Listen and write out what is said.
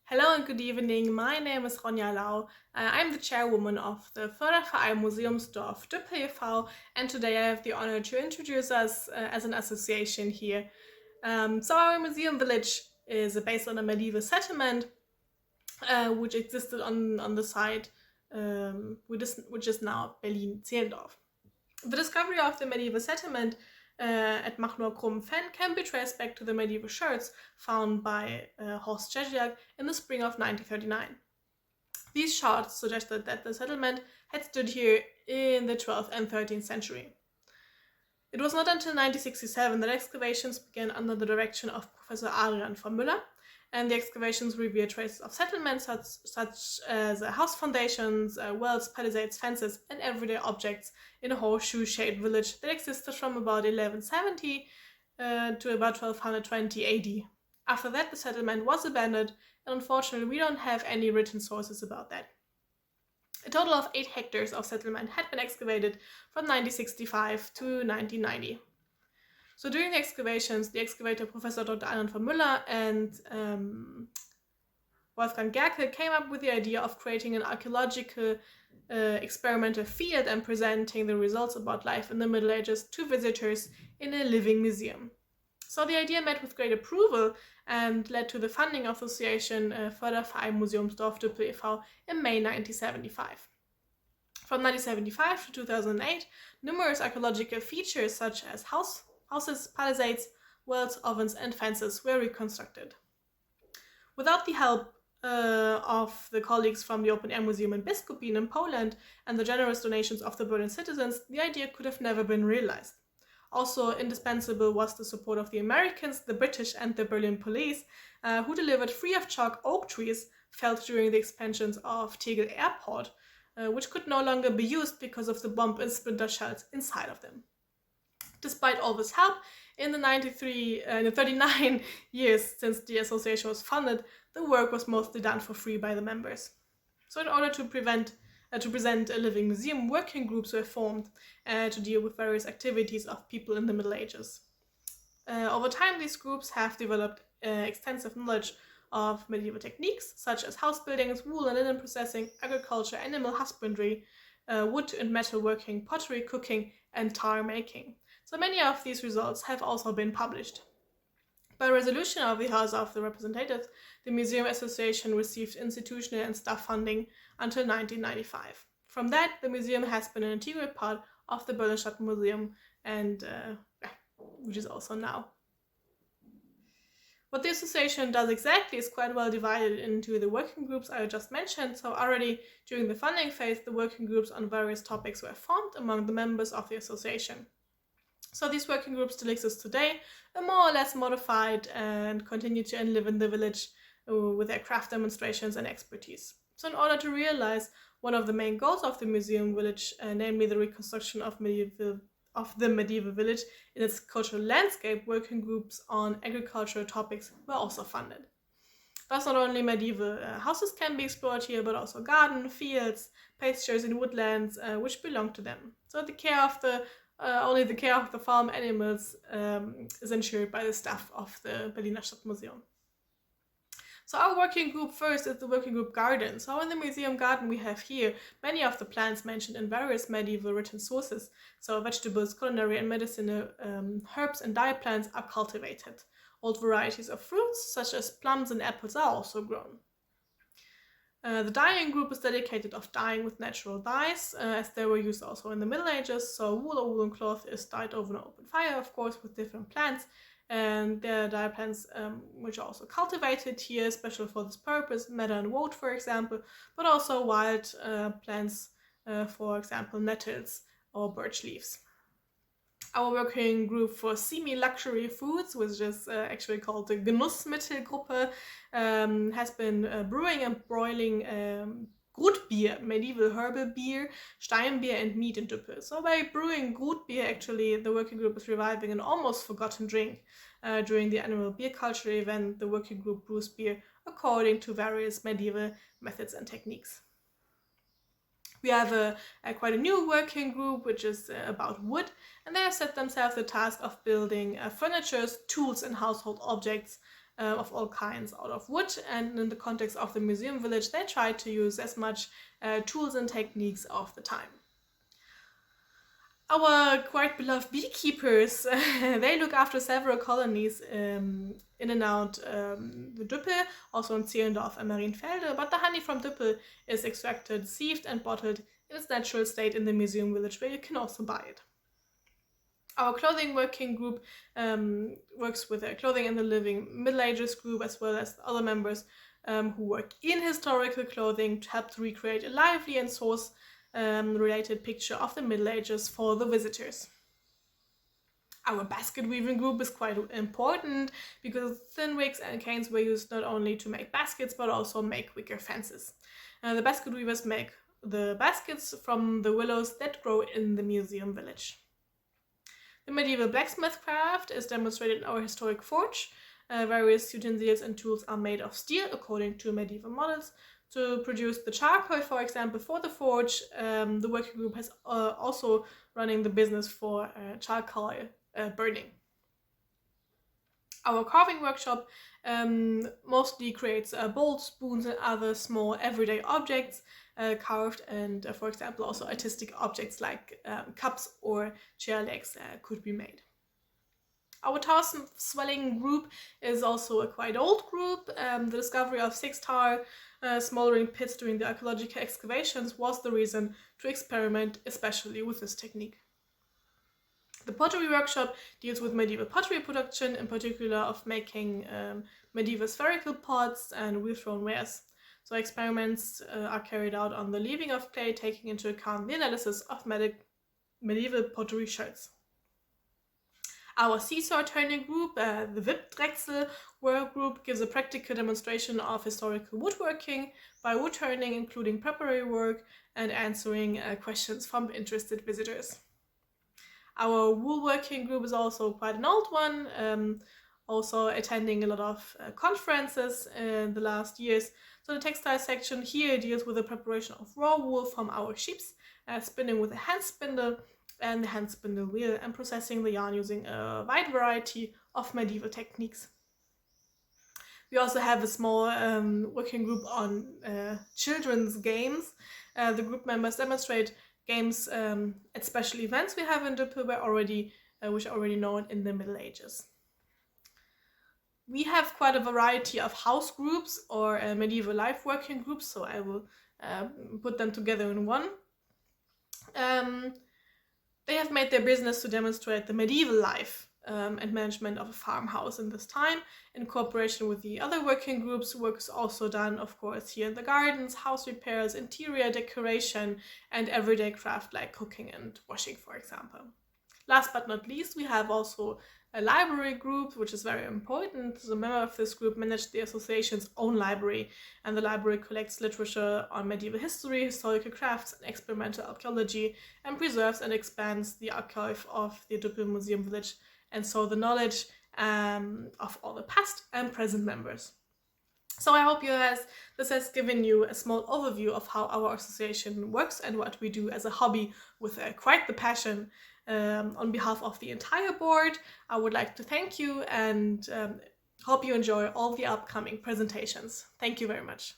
Hello and good evening. My name is Ronja Lau. I'm the chairwoman of the Förderverein Museumsdorf Düppel e.V. and today I have the honor to introduce us as an association here. So our museum village is based on a medieval settlement which existed on the site which is now Berlin-Zehlendorf. The discovery of the medieval settlement at Machnow-Krumm-Fenn can be traced back to the medieval sherds found by Horst Czeziak in the spring of 1939. These shards suggested that the settlement had stood here in the 12th and 13th century. It was not until 1967 that excavations began under the direction of Professor Adrian von Müller, and the excavations revealed traces of settlements such as house foundations, wells, palisades, fences, and everyday objects in a horseshoe-shaped village that existed from about 1170 to about 1220 AD. After that, the settlement was abandoned, and unfortunately we don't have any written sources about that. A total of 8 hectares of settlement had been excavated from 1965 to 1990. So during the excavations, the excavator Professor Dr. Adrian von Müller and Wolfgang Gerke came up with the idea of creating an archaeological experimental field and presenting the results about life in the Middle Ages to visitors in a living museum. So the idea met with great approval and led to the funding of the association Förderverein Museumsdorf Düppel e.V. in May 1975. From 1975 to 2008, numerous archaeological features such as houses, palisades, wells, ovens, and fences were reconstructed. Without the help of the colleagues from the Open Air Museum in Biskupin in Poland and the generous donations of the Berlin citizens, the idea could have never been realized. Also indispensable was the support of the Americans, the British, and the Berlin police, who delivered free of charge oak trees felled during the expansions of Tegel Airport, which could no longer be used because of the bomb and splinter shells inside of them. Despite all this help, in the 39 years since the association was founded, the work was mostly done for free by the members. So in order to present a living museum, working groups were formed to deal with various activities of people in the Middle Ages. Over time, these groups have developed extensive knowledge of medieval techniques such as house buildings, wool and linen processing, agriculture, animal husbandry, wood and metal working, pottery, cooking, and tar making. So many of these results have also been published. By resolution of the House of the Representatives, the Museum Association received institutional and staff funding until 1995. From that, the museum has been an integral part of the Berlin Stadtmuseum, and which is also now. What the association does exactly is quite well divided into the working groups I just mentioned. So already during the funding phase, the working groups on various topics were formed among the members of the association. So these working groups still exist today, are more or less modified and continue to live in the village with their craft demonstrations and expertise. So in order to realize one of the main goals of the museum village, namely the reconstruction of the medieval village in its cultural landscape, working groups on agricultural topics were also funded. Thus, not only medieval houses can be explored here, but also garden, fields, pastures, and woodlands which belong to them. So only the care of the farm animals is ensured by the staff of the Berliner Stadtmuseum. So our working group first is the working group garden. So in the museum garden we have here many of the plants mentioned in various medieval written sources. So vegetables, culinary and medicinal herbs and dye plants are cultivated. Old varieties of fruits such as plums and apples are also grown. The dyeing group is dedicated of dyeing with natural dyes, as they were used also in the Middle Ages. So wool or woolen cloth is dyed over an open fire, of course, with different plants. And there are dye plants which are also cultivated here, special for this purpose, madder and woad, for example, but also wild plants, for example, nettles or birch leaves. Our working group for semi-luxury foods, which is actually called the Genussmittelgruppe, has been brewing and broiling Grutbier, medieval herbal beer, Steinbier, and mead in Düppel. So by brewing Grutbier, actually, the working group is reviving an almost forgotten drink. During the annual beer culture event, the working group brews beer according to various medieval methods and techniques. We have quite a new working group which is about wood, and they have set themselves the task of building furniture, tools and household objects of all kinds out of wood, and in the context of the museum village they try to use as much tools and techniques of the time. Our quite beloved beekeepers, they look after several colonies in and out the Düppel, also in Zehlendorf and Marienfelde, but the honey from Düppel is extracted, sieved and bottled in its natural state in the museum village, where you can also buy it. Our clothing working group works with a clothing in the living Middle Ages group, as well as other members who work in historical clothing to help to recreate a lively and source related picture of the Middle Ages for the visitors. Our basket weaving group is quite important because thin wicks and canes were used not only to make baskets but also make wicker fences. The basket weavers make the baskets from the willows that grow in the museum village. The medieval blacksmith craft is demonstrated in our historic forge. Various utensils and tools are made of steel according to medieval models. To produce the charcoal, for example, for the forge, the working group has also running the business for charcoal burning. Our carving workshop mostly creates bowls, spoons and other small everyday objects carved, and for example also artistic objects like cups or chair legs could be made. Our tar swelling group is also a quite old group. The discovery of 6 tar smoldering pits during the archaeological excavations was the reason to experiment especially with this technique. The pottery workshop deals with medieval pottery production, in particular of making medieval spherical pots and wheel-thrown wares. So experiments are carried out on the leaving of clay, taking into account the analysis of medieval pottery shards. Our seesaw turning group, the Wippdrechsel work group, gives a practical demonstration of historical woodworking by wood turning, including preparatory work and answering questions from interested visitors. Our wool working group is also quite an old one, also attending a lot of conferences in the last years. So the textile section here deals with the preparation of raw wool from our sheep, spinning with a hand spindle and the hand spindle wheel, and processing the yarn using a wide variety of medieval techniques. We also have a small working group on children's games. The group members demonstrate games at special events we have in Düppel, which are already known in the Middle Ages. We have quite a variety of house groups or medieval life working groups, so I will put them together in one. They have made their business to demonstrate the medieval life and management of a farmhouse in this time. In cooperation with the other working groups, work is also done, of course, here in the gardens, house repairs, interior decoration, and everyday craft like cooking and washing, for example. Last but not least, we have also a library group, which is very important. The member of this group manage the association's own library, and the library collects literature on medieval history, historical crafts, and experimental archaeology, and preserves and expands the archive of the Düppel Museum Village, and so the knowledge of all the past and present members. So I hope this has given you a small overview of how our association works and what we do as a hobby with quite the passion. On behalf of the entire board, I would like to thank you and hope you enjoy all the upcoming presentations. Thank you very much.